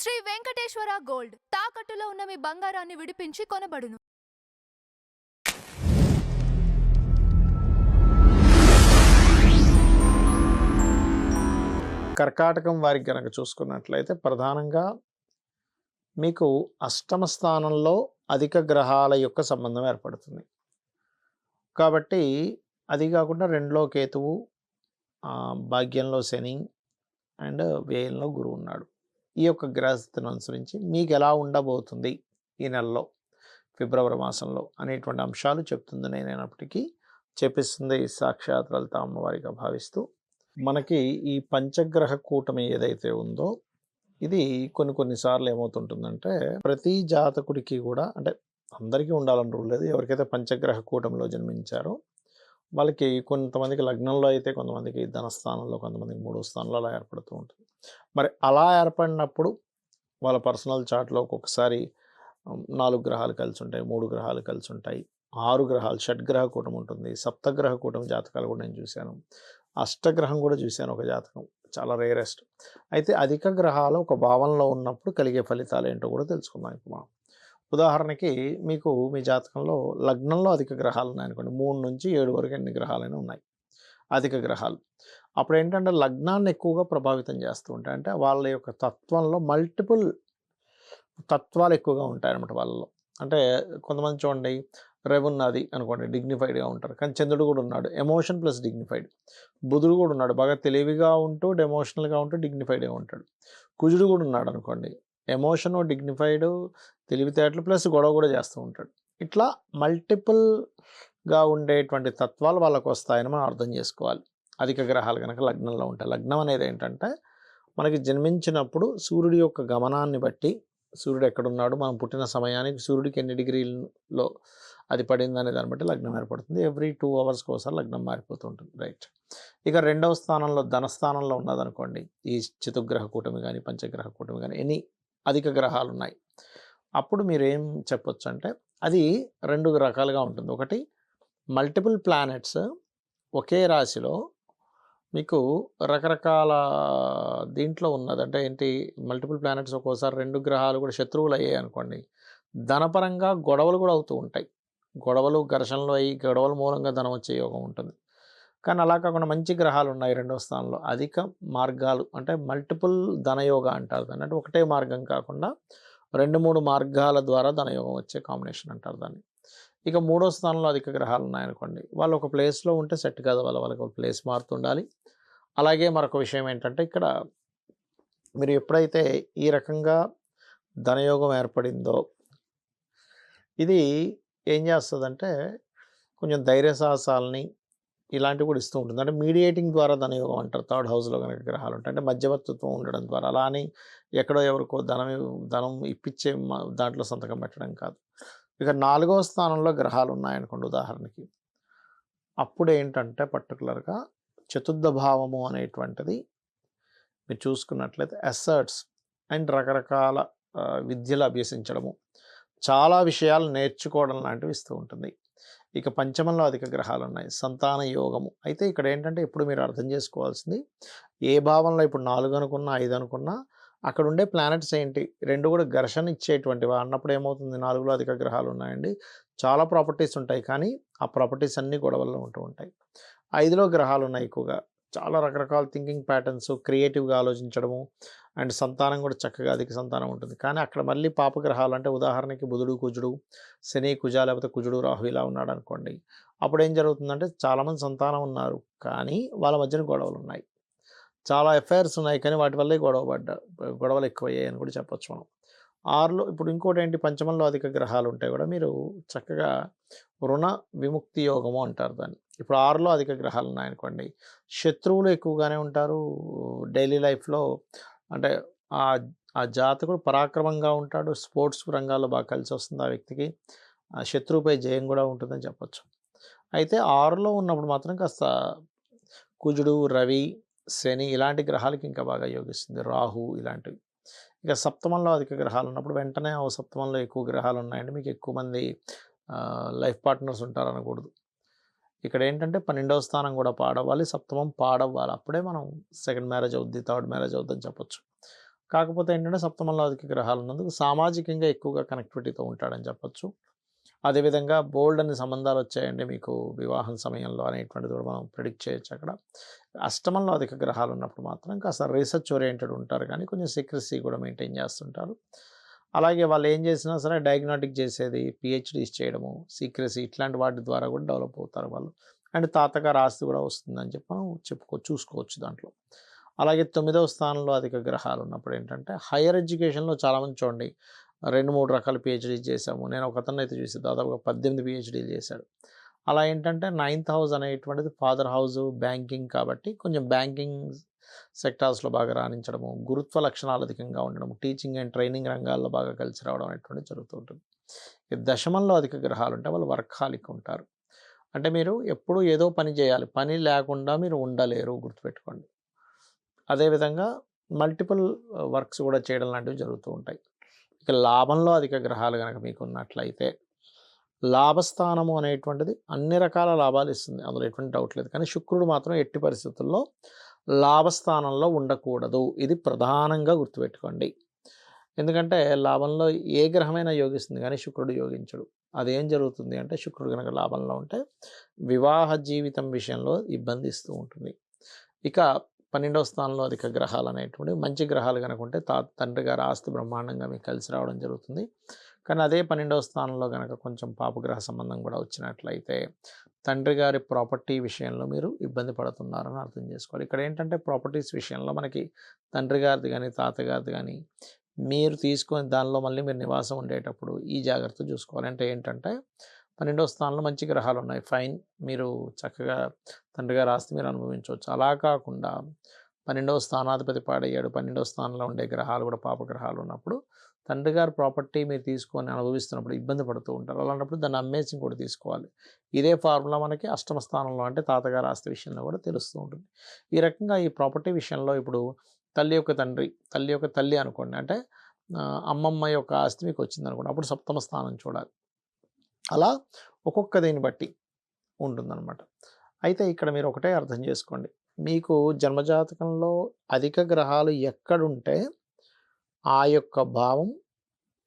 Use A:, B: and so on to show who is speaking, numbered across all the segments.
A: Shri Venkateswara gold తాకట్టులో ఉన్న మీ బంగారాన్ని విడిపించి కొనబడును.
B: కర్కాటకం వారికి గనక చూసుకున్నట్లయితే ప్రధానంగా మీకు అష్టమ స్థానంలో అధిక గ్రహాల యొక్క సంబంధం ఏర్పడుతుంది. కాబట్టి అది కాకుండా రెండులో కేతువు, భాగ్యంలో శని అండ్ వ్యయంలో గురువు ఉన్నాడు. ఈ యొక్క గ్రహస్థితిని అనుసరించి మీకు ఎలా ఉండబోతుంది ఈ నెలలో, ఫిబ్రవరి మాసంలో అనేటువంటి అంశాలు చెప్తుంది. నేనైనప్పటికీ చెప్పిస్తుంది సాక్షాత్ లలిత అమ్మవారిగా భావిస్తూ, మనకి ఈ పంచగ్రహ కూటమి ఏదైతే ఉందో ఇది కొన్నిసార్లు ఏమవుతుంటుందంటే ప్రతి జాతకుడికి కూడా, అంటే అందరికీ ఉండాలని రూల్ లేదు, ఎవరికైతే పంచగ్రహ కూటమిలో జన్మించారో వాళ్ళకి కొంతమందికి లగ్నంలో అయితే, కొంతమందికి ధనస్థానంలో, కొంతమందికి మూడో స్థానంలో అలా ఏర్పడుతూ ఉంటుంది. మరి అలా ఏర్పడినప్పుడు వాళ్ళ పర్సనల్ చార్ట్లో ఒక్కొక్కసారి 4 గ్రహాలు కలిసి ఉంటాయి, 3 గ్రహాలు కలిసి ఉంటాయి, 6 గ్రహాలు, షడ్గ్రహ కూటమి ఉంటుంది, సప్తగ్రహ కూటమి జాతకాలు కూడా నేను చూశాను, అష్టగ్రహం కూడా చూశాను ఒక జాతకం, చాలా రేరెస్ట్. అయితే అధిక గ్రహాలు ఒక భావంలో ఉన్నప్పుడు కలిగే ఫలితాలు ఏంటో కూడా తెలుసుకుందాం ఇప్పుడు మనం. ఉదాహరణకి మీకు మీ జాతకంలో లగ్నంలో అధిక గ్రహాలు ఉన్నాయనుకోండి, 3 నుంచి 7 వరకు ఎన్ని గ్రహాలైనా ఉన్నాయి అధిక గ్రహాలు. అప్పుడు ఏంటంటే లగ్నాన్ని ఎక్కువగా ప్రభావితం చేస్తూ ఉంటాయి. అంటే వాళ్ళ యొక్క తత్వంలో మల్టిపుల్ తత్వాలు ఎక్కువగా ఉంటాయన్నమాట వాళ్ళలో. అంటే కొంతమంది చూడండి, రవి ఉన్నది అనుకోండి, డిగ్నిఫైడ్గా ఉంటారు, కానీ చంద్రుడు కూడా ఉన్నాడు, ఎమోషన్ ప్లస్ డిగ్నిఫైడ్. బుధుడు కూడా ఉన్నాడు, బాగా తెలివిగా ఉంటూ ఎమోషనల్గా ఉంటూ డిగ్నిఫైడ్గా ఉంటాడు. కుజుడు కూడా ఉన్నాడు అనుకోండి, ఎమోషను, డిగ్నిఫైడ్, తెలివితేటలు ప్లస్ గొడవ కూడా చేస్తూ ఉంటాడు. ఇట్లా మల్టిపుల్గా ఉండేటువంటి తత్వాలు వాళ్ళకు వస్తాయని మనం అర్థం చేసుకోవాలి అధిక గ్రహాలు కనుక లగ్నంలో ఉంటాయి. లగ్నం అనేది ఏంటంటే మనకి జన్మించినప్పుడు సూర్యుడి యొక్క గమనాన్ని బట్టి, సూర్యుడు ఎక్కడున్నాడు, మనం పుట్టిన సమయానికి సూర్యుడికి ఎన్ని డిగ్రీల్లో అది పడింది అనే దాన్ని బట్టి లగ్నం ఏర్పడుతుంది. ఎవ్రీ 2 అవర్స్కి ఒకసారి లగ్నం మారిపోతూ ఉంటుంది. రైట్. ఇక రెండవ స్థానంలో ధనస్థానంలో ఉన్నదనుకోండి, ఈ చతుర్గ్రహ కూటమి కానీ పంచగ్రహ కూటమి కానీ ఎన్ని అధిక గ్రహాలు ఉన్నాయి, అప్పుడు మీరు ఏం చెప్పొచ్చు అంటే అది 2 రకాలుగా ఉంటుంది. ఒకటి, మల్టిపుల్ ప్లానెట్స్ ఒకే రాశిలో మీకు రకరకాల దీంట్లో ఉన్నది. అంటే ఏంటి, మల్టిపుల్ ప్లానెట్స్ ఒక్కోసారి 2 గ్రహాలు కూడా శత్రువులు అయ్యాయి అనుకోండి, ధనపరంగా గొడవలు కూడా అవుతూ ఉంటాయి. గొడవలు, ఘర్షణలు అయ్యి గొడవల మూలంగా ధనం వచ్చే యోగం ఉంటుంది. కానీ అలా కాకుండా మంచి గ్రహాలు ఉన్నాయి రెండవ స్థానంలో, అధిక మార్గాలు, అంటే మల్టిపుల్ ధనయోగ అంటారు దాన్ని. అంటే ఒకటే మార్గం కాకుండా 2-3 మార్గాల ద్వారా ధనయోగం వచ్చే కాంబినేషన్ అంటారు దాన్ని. ఇక మూడో స్థానంలో అధిక గ్రహాలు ఉన్నాయనుకోండి, వాళ్ళు ఒక ప్లేస్లో ఉంటే సెట్ కాదు, వాళ్ళకి ఒక ప్లేస్ మారుతుండాలి. అలాగే మరొక విషయం ఏంటంటే, ఇక్కడ మీరు ఎప్పుడైతే ఈ రకంగా ధనయోగం ఏర్పడిందో ఇది ఏం చేస్తుందంటే కొంచెం ధైర్య సాహసాలని ఇలాంటివి కూడా ఇస్తూ ఉంటుంది. అంటే మీడియేటింగ్ ద్వారా ధనయోగం అంటారు. థర్డ్ హౌస్లో కనుక గ్రహాలు ఉంటాయి, అంటే మధ్యవర్తిత్వం ఉండడం ద్వారా. అలా అని ఎక్కడో ఎవరికో ధనం ఇప్పించే దాంట్లో సంతకం పెట్టడం కాదు. ఇక 4వ స్థానంలో గ్రహాలు ఉన్నాయనుకోండి ఉదాహరణకి, అప్పుడు ఏంటంటే పర్టికులర్గా చతుర్థ భావము అనేటువంటిది మీరు చూసుకున్నట్లయితే అసర్ట్స్ అండ్ రకరకాల విద్యలు అభ్యసించడము, చాలా విషయాలు నేర్చుకోవడం లాంటివి ఇస్తూ ఉంటుంది. ఇక పంచమంలో అధిక గ్రహాలు ఉన్నాయి, సంతాన యోగము. అయితే ఇక్కడ ఏంటంటే ఇప్పుడు మీరు అర్థం చేసుకోవాల్సింది, ఏ భావంలో ఇప్పుడు 4 అనుకున్నా 5 అనుకున్నా అక్కడ ఉండే ప్లానెట్స్ ఏంటి, 2 కూడా ఘర్షణ ఇచ్చేటువంటివి అన్నప్పుడు ఏమవుతుంది, 4లో అధిక గ్రహాలు ఉన్నాయండి, చాలా ప్రాపర్టీస్ ఉంటాయి, కానీ ఆ ప్రాపర్టీస్ అన్నీ గొడవల్లో ఉంటూ ఉంటాయి. 5లో గ్రహాలు ఉన్నాయి ఎక్కువగా, చాలా రకరకాల థింకింగ్ ప్యాటర్న్స్, క్రియేటివ్గా ఆలోచించడము, అండ్ సంతానం కూడా చక్కగా అధిక సంతానం ఉంటుంది. కానీ అక్కడ మళ్ళీ పాపగ్రహాలు, అంటే ఉదాహరణకి బుధుడు, కుజుడు, శని, కుజ, లేకపోతే కుజుడు, రాహు ఇలా ఉన్నాడు అనుకోండి, అప్పుడు ఏం జరుగుతుందంటే చాలామంది సంతానం ఉన్నారు కానీ వాళ్ళ మధ్యన గొడవలు ఉన్నాయి, చాలా ఎఫైర్స్ ఉన్నాయి కానీ వాటి వల్లే గొడవలు ఎక్కువయ్యాయి అని కూడా చెప్పొచ్చు మనం. 6లో ఇప్పుడు ఇంకోటి ఏంటి, పంచమంలో అధిక గ్రహాలు ఉంటాయి కూడా మీరు చక్కగా రుణ విముక్తి యోగము అంటారు దాన్ని. ఇప్పుడు 6లో అధిక గ్రహాలు ఉన్నాయనుకోండి, శత్రువులు ఎక్కువగానే ఉంటారు డైలీ లైఫ్లో. అంటే ఆ జాతకుడు పరాక్రమంగా ఉంటాడు, స్పోర్ట్స్ రంగాల్లో బాగా కలిసి వస్తుంది ఆ వ్యక్తికి, ఆ శత్రువుపై జయం కూడా ఉంటుందని చెప్పొచ్చు. అయితే 6లో ఉన్నప్పుడు మాత్రం కాస్త కుజుడు, రవి, శని ఇలాంటి గ్రహాలకి ఇంకా బాగా యోగిస్తుంది, రాహు ఇలాంటివి. ఇక సప్తమంలో అధిక గ్రహాలు ఉన్నప్పుడు వెంటనే సప్తమంలో ఎక్కువ గ్రహాలు ఉన్నాయండి, మీకు ఎక్కువ మంది లైఫ్ పార్ట్నర్స్ ఉంటారు అనకూడదు. ఇక్కడ ఏంటంటే 12వ స్థానం కూడా పాడవ్వాలి, సప్తమం పాడవ్వాలి, అప్పుడే మనం సెకండ్ మ్యారేజ్ అవుద్ది, థర్డ్ మ్యారేజ్ అవుద్ది అని చెప్పొచ్చు. కాకపోతే ఏంటంటే సప్తమంలో అధిక గ్రహాలు ఉన్నందుకు సామాజికంగా ఎక్కువగా కనెక్టివిటీతో ఉంటాడని చెప్పొచ్చు. అదేవిధంగా బోల్డ్ అన్ని సంబంధాలు వచ్చాయండి మీకు వివాహం సమయంలో అనేటువంటిది కూడా మనం ప్రిడిక్ట్ చేయొచ్చు అక్కడ. అష్టమంలో అధిక గ్రహాలు ఉన్నప్పుడు మాత్రం కాస్త రీసెర్చ్ ఓరియంటెడ్ ఉంటారు కానీ కొంచెం సీక్రెసీ కూడా మెయింటైన్ చేస్తుంటారు. అలాగే వాళ్ళు ఏం చేసినా సరే డయాగ్నోస్టిక్ చేసేది, పీహెచ్‌డీస్ చేయడము, సీక్రెసీ ఇట్లాంటి వాటి ద్వారా కూడా డెవలప్ అవుతారు వాళ్ళు. అండ్ తాతగారి ఆస్తి కూడా వస్తుందని చెప్పి మనం చూసుకోవచ్చు దాంట్లో. అలాగే 9వ స్థానంలో అధిక గ్రహాలు ఉన్నప్పుడు ఏంటంటే హైయర్ ఎడ్యుకేషన్‌లో చాలామంది చూడండి 2, 3 రకాల పీహెచ్‌డీస్ చేశాము. నేను ఒకతన్నయితే చూసి దాదాపుగా 18 పీహెచ్‌డీలు చేశాడు. అలా ఏంటంటే నైన్త్ హౌస్ అనేటువంటిది ఫాదర్ హౌస్ బ్యాంకింగ్ కాబట్టి కొంచెం బ్యాంకింగ్ సెక్టార్స్‌లో బాగా రాణించడము, గురుత్వ లక్షణాలు అధికంగా ఉండడం, టీచింగ్ అండ్ ట్రైనింగ్ రంగాల్లో బాగా కలిసి రావడం అనేటువంటిది జరుగుతూ ఉంటుంది. ఈ దశమంలో అధిక గ్రహాలు ఉంటే వాళ్ళు వర్కాలిక్ ఉంటారు. అంటే మీరు ఎప్పుడూ ఏదో పని చేయాలి. పని లేకుండా మీరు ఉండలేరు గుర్తుపెట్టుకోండి. అదేవిధంగా మల్టిపుల్ వర్క్స్ కూడా చేయడం లాంటివి జరుగుతూ ఉంటాయి. ఇక లాభంలో అధిక గ్రహాలు గనక మీకున్నట్లయితే లాభస్థానము అనేటువంటిది అన్ని రకాల లాభాలు ఇస్తుంది. అందులో ఎటువంటి డౌట్ లేదు. కానీ శుక్రుడు మాత్రం ఎట్టి పరిస్థితుల్లో లాభస్థానంలో ఉండకూడదు. ఇది ప్రధానంగా గుర్తుపెట్టుకోండి. ఎందుకంటే లాభంలో ఏ గ్రహమైనా యోగిస్తుంది కానీ శుక్రుడు యోగించడు. అదేం జరుగుతుంది అంటే శుక్రుడు గనక లాభంలో ఉంటే వివాహ జీవితం విషయంలో ఇబ్బంది ఇస్తూ ఉంటుంది. ఇక 12వ స్థానంలో అధిక గ్రహాలు అనేటువంటివి మంచి గ్రహాలు కనుక ఉంటే తండ్రి గారి ఆస్తి బ్రహ్మాండంగా మీకు కలిసి రావడం జరుగుతుంది. కానీ అదే 12వ స్థానంలో కనుక కొంచెం పాపగ్రహ సంబంధం కూడా వచ్చినట్లయితే తండ్రి గారి ప్రాపర్టీ విషయంలో మీరు ఇబ్బంది పడుతున్నారని అర్థం చేసుకోవాలి. ఇక్కడ ఏంటంటే ప్రాపర్టీస్ విషయంలో మనకి తండ్రి గారిది కానీ తాతగారిది కానీ మీరు తీసుకొని దానిలో మళ్ళీ మీరు నివాసం ఉండేటప్పుడు ఈ జాగ్రత్త చూసుకోవాలి. అంటే ఏంటంటే 12వ స్థానంలో మంచి గ్రహాలు ఉన్నాయి, ఫైన్, మీరు చక్కగా తండ్రి గారి ఆస్తి మీరు అనుభవించవచ్చు. అలా కాకుండా 12వ స్థానాధిపతి పాడయ్యాడు, 12వ స్థానంలో ఉండే గ్రహాలు కూడా పాపగ్రహాలు ఉన్నప్పుడు తండ్రి గారి ప్రాపర్టీ మీరు తీసుకొని అనుభవిస్తున్నప్పుడు ఇబ్బంది పడుతూ ఉంటారు. అలాంటప్పుడు దాన్ని అమ్మేసి ఇంకోటి తీసుకోవాలి. ఇదే ఫార్ములా మనకి అష్టమ స్థానంలో అంటే తాతగారి ఆస్తి విషయంలో కూడా తెలుస్తూ ఉంటుంది. ఈ రకంగా ఈ ప్రాపర్టీ విషయంలో ఇప్పుడు తల్లి యొక్క తండ్రి, తల్లి యొక్క తల్లి అనుకోండి, అంటే అమ్మమ్మ యొక్క ఆస్తి మీకు వచ్చిందనుకోండి, అప్పుడు సప్తమ స్థానం చూడాలి. అలా ఒక్కొక్క దీన్ని బట్టి ఉంటుందన్నమాట. అయితే ఇక్కడ మీరు ఒకటే అర్థం చేసుకోండి, మీకు జన్మజాతకంలో అధిక గ్రహాలు ఎక్కడుంటే ఆ యొక్క భావం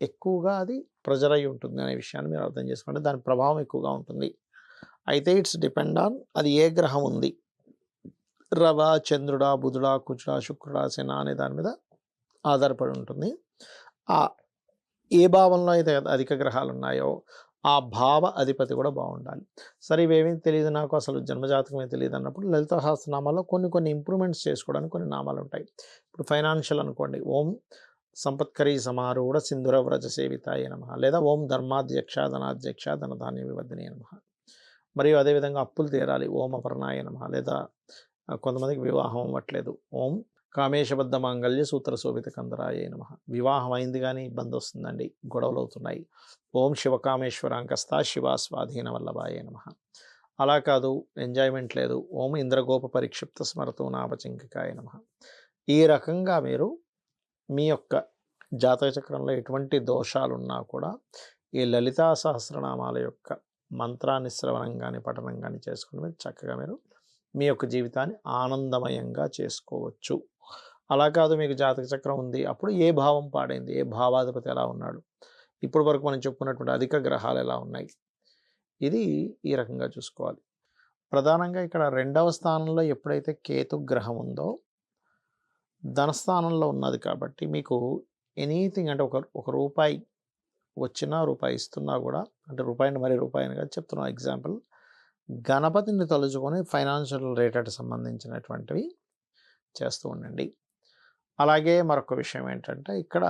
B: ఎక్కువగా అది ప్రెజర్ అయి ఉంటుంది అనే విషయాన్ని మీరు అర్థం చేసుకోండి. దాని ప్రభావం ఎక్కువగా ఉంటుంది. అయితే ఇట్స్ డిపెండ్ ఆన్ అది ఏ గ్రహం ఉంది, రవ, చంద్రుడా, బుధుడా, కుజుడా, శుక్రుడా, శన అనే దాని మీద ఆధారపడి ఉంటుంది. ఏ భావంలో అయితే అధిక గ్రహాలు ఉన్నాయో ఆ భావ అధిపతి కూడా బాగుండాలి. సరే ఇవేమీ తెలియదు నాకు, అసలు జన్మజాతకమే తెలియదు అన్నప్పుడు లలిత సహస్రనామాల్లో కొన్ని ఇంప్రూవ్మెంట్స్ చేసుకోవడానికి కొన్ని నామాలు ఉంటాయి. ఇప్పుడు ఫైనాన్షియల్ అనుకోండి, ఓం సంపత్కరీ సమారూఢ సింధుర వ్రజ సేవితాయ నమః, లేదా ఓం ధర్మాధ్యక్ష ధనాధ్యక్ష ధనధాన్య వివర్ధిని నమః. మరియు అదేవిధంగా అప్పులు తీరాలి, ఓం అపర్ణాయ నమః. లేదా కొంతమందికి వివాహం అవ్వట్లేదు, ఓం కామేశబద్ధ మాంగళ్య సూత్ర శోభిత కందరాయ నమః. వివాహం అయింది కానీ ఇబ్బంది వస్తుందండి, గొడవలు అవుతున్నాయి, ఓం శివకామేశ్వరాంకస్త శివ స్వాధీన వల్లభాయ నమః. అలా కాదు, ఎంజాయ్మెంట్ లేదు, ఓం ఇంద్రగోప పరిక్షిప్త స్మరతో నాపచింకికాయ నమః. ఈ రకంగా మీరు మీ యొక్క జాతక చక్రంలో ఎటువంటి దోషాలున్నా కూడా ఈ లలితా సహస్రనామాల యొక్క మంత్రాన్ని శ్రవణం కానీ పఠనం కానీ చేసుకుని మీరు చక్కగా మీరు మీ యొక్క జీవితాన్ని ఆనందమయంగా చేసుకోవచ్చు. అలా కాదు, మీకు జాతక చక్రం ఉంది, అప్పుడు ఏ భావం పాడైంది, ఏ భావాధిపతి ఎలా ఉన్నాడు, ఇప్పటి వరకు మనం చెప్పుకున్నటువంటి అధిక గ్రహాలు ఎలా ఉన్నాయి, ఇది ఈ రకంగా చూసుకోవాలి. ప్రధానంగా ఇక్కడ 2వ స్థానంలో ఎప్పుడైతే కేతు గ్రహం ఉందో ధనస్థానంలో ఉన్నది కాబట్టి మీకు ఎనీథింగ్ అంటే ఒక రూపాయి వచ్చినా రూపాయి ఇస్తున్నా కూడా, అంటే రూపాయిని మరి రూపాయిని కాదు చెప్తున్నా ఎగ్జాంపుల్, గణపతిని తలుచుకొని ఫైనాన్షియల్ రిలేటెడ్ సంబంధించినటువంటివి చేస్తూ ఉండండి. అలాగే మరొక విషయం ఏంటంటే ఇక్కడ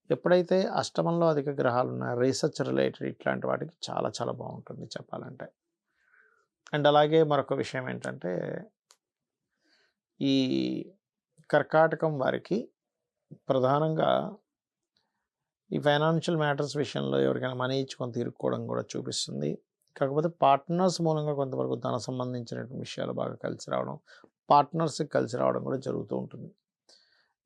B: ఎప్పుడైతే అష్టమంలో అధిక గ్రహాలు ఉన్నాయో రీసెర్చ్ రిలేటెడ్ ఇట్లాంటి వాటికి చాలా చాలా బాగుంటుంది చెప్పాలంటే. అండ్ అలాగే మరొక విషయం ఏంటంటే ఈ కర్కాటకం వారికి ప్రధానంగా ఈ ఫైనాన్షియల్ మ్యాటర్స్ విషయంలో ఎవరికైనా మనీ ఇచ్చుకొని తీరుకోవడం కూడా చూపిస్తుంది. కాకపోతే పార్ట్నర్స్ మూలంగా కొంతవరకు ధన సంబంధించినటువంటి విషయాలు బాగా కలిసి రావడం, పార్ట్నర్స్కి కలిసి రావడం కూడా జరుగుతూ ఉంటుంది.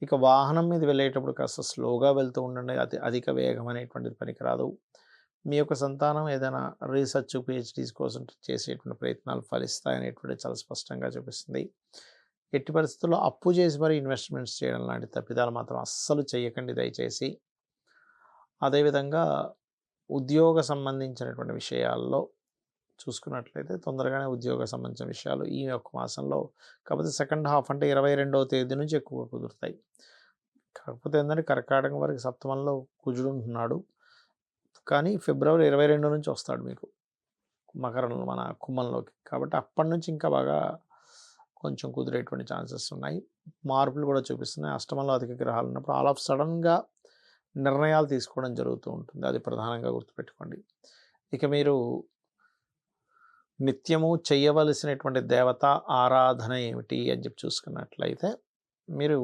B: ఇక వాహనం మీద వెళ్ళేటప్పుడు కాస్త స్లోగా వెళ్తూ ఉండండి, అధిక వేగం అనేటువంటిది పనికిరాదు. మీ యొక్క సంతానం ఏదైనా రీసెర్చ్ పిహెచ్డీస్ కోసం చేసేటువంటి ప్రయత్నాలు ఫలిస్తాయనేటువంటి చాలా స్పష్టంగా చూపిస్తుంది. ఎట్టి పరిస్థితుల్లో అప్పు చేసి మరి ఇన్వెస్ట్మెంట్స్ చేయడం లాంటి తప్పిదాలు మాత్రం అస్సలు చేయకండి దయచేసి. అదేవిధంగా ఉద్యోగ సంబంధించినటువంటి విషయాల్లో చూసుకున్నట్లయితే తొందరగానే ఉద్యోగ సంబంధించిన విషయాలు ఈ యొక్క మాసంలో, కాకపోతే సెకండ్ హాఫ్ అంటే 22వ తేదీ నుంచి ఎక్కువగా కుదురుతాయి. కాకపోతే ఏంటంటే కర్కాటకం వరకు సప్తమంలో కుజుడు ఉంటున్నాడు, కానీ ఫిబ్రవరి 22 నుంచి వస్తాడు మీకు మకరంలో మన కుంభంలోకి. కాబట్టి అప్పటి నుంచి ఇంకా బాగా కొంచెం కుదిరేటువంటి ఛాన్సెస్ ఉన్నాయి. మార్పులు కూడా చూపిస్తున్నాయి. అష్టమంలో అధిక గ్రహాలు ఉన్నప్పుడు ఆల్ ఆఫ్ సడన్గా నిర్ణయాలు తీసుకోవడం జరుగుతూ ఉంటుంది. అది ప్రధానంగా గుర్తుపెట్టుకోండి. ఇక మీరు నిత్యము చేయవలసినటువంటి దేవత ఆరాధన ఏమిటి అని చెప్పి చూసుకున్నట్లయితే, మీరు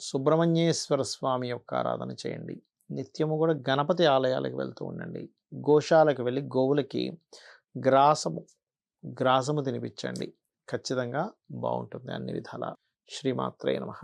B: సుబ్రహ్మణ్యేశ్వర స్వామి యొక్క ఆరాధన చేయండి. నిత్యము కూడా గణపతి ఆలయాలకు వెళ్తూ ఉండండి. గోశాలకు వెళ్ళి గోవులకి గ్రాసము తినిపించండి. ఖచ్చితంగా బాగుంటుంది అన్ని విధాలా. శ్రీమాత్రే నమః.